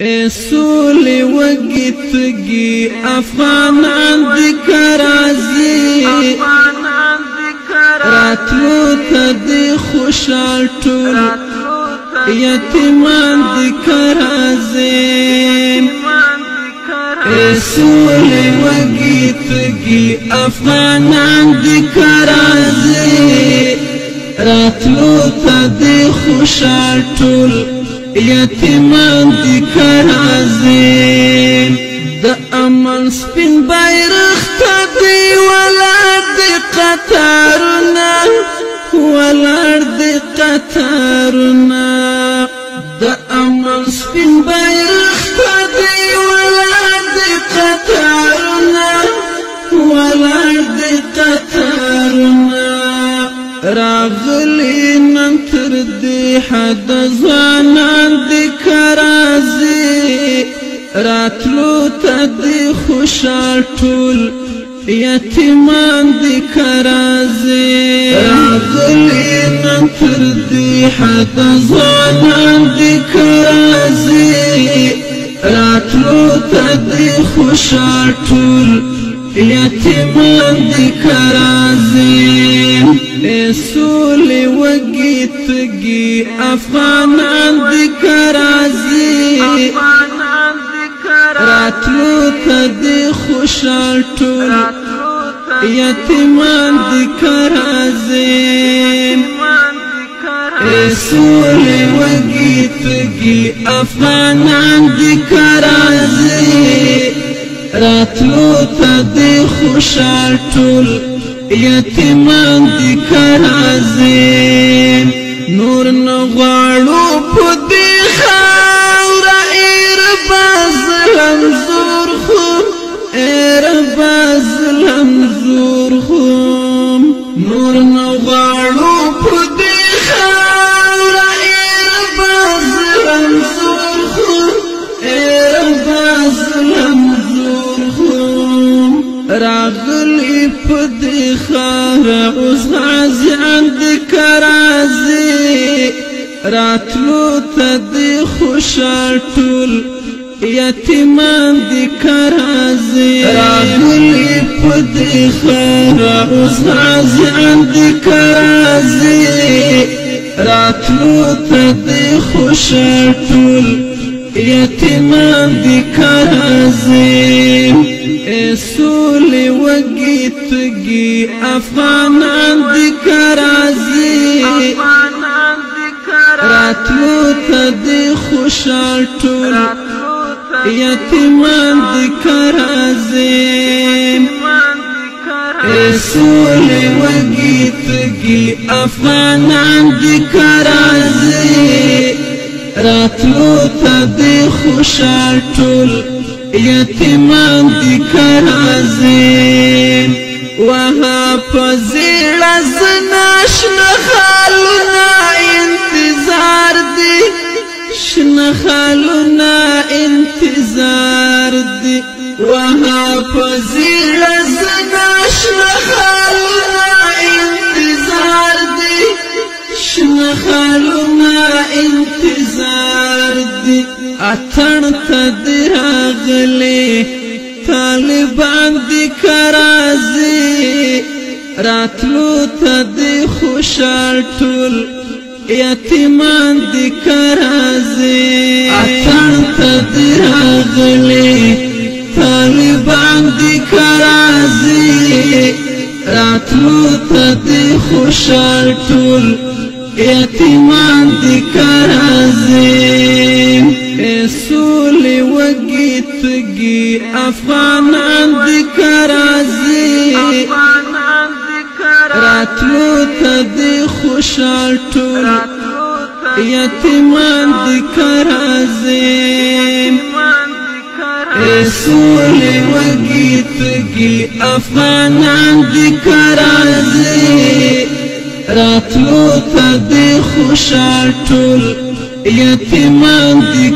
سولي وقتقي افغانان دي كرازي راتلو تدي خوشال طول يتيمان دي كرازي سولي وقتقي افغانان دي كرازي راتلو تدي خوشال طول یتیمان دی کرازی دا امن سپین بیرخ تا دی ولار دی قطارنا ولار دی قطارنا دا امن سپین بیرخ تا دی ولار دی قطارنا ولار دی قطارنا راغلی ننتر دی حد زوانان دی کرازی راتلو تا دی خوشال طول یتیمان دی کرازی راغلی ننتر دی حد زوانان دی کرازی راتلو تا دی خوشال طول یتیمان دی کرازی سولي وقتقي افغانان دي كرازي راتلو تدي خوشال طول يتيمان دي كرازي سولي وقتقي افغانان دي كرازي راتلو تدي خوشال طول یتیمان دی کرازی نور نغوالو پو دی خاورا ایر بازلم زور خوم ایر بازلم زور خوم نور نغوالو پو دی خاورا ایر بازلم زور خوم ایر بازلم زور خوم راغلی پدی خار اوس غازیان دی کرازی راتلو تدی خوشال طول یتیمان دی کرازی راغلی پدی خار اوس غازیان دی کرازی راتلو تدی خوشال طول یتیمان دی کرازی سولي وقتقي افغانان دي كرازي راتلو تدي خوشال طول يتيمان دي كرازي سولي وقتقي افغانان دي كرازي راتلو تدي خوشال طول یتیمان دی کرازی وها پزیل زنا شنخالونا انتظار دی شنخالونا انتظار دی وها پزیل زنا شنخالونا انتظار دی شنخالونا انتظار دی اتن تدی راغلی طالبان دی کرازی راتلو تدی خوشال طول یتیمان دی کرازی اتن تدی راغلی طالبان دی کرازی راتلو تدی خوشال طول یتیمان دی کرازی سولي وقتقي افغانان دي كرازي راتلو تدي خوشال طول يتيمان دي كرازي سولي وقتقي افغانان دي كرازي راتلو تدي خوشال طول یتیمان دی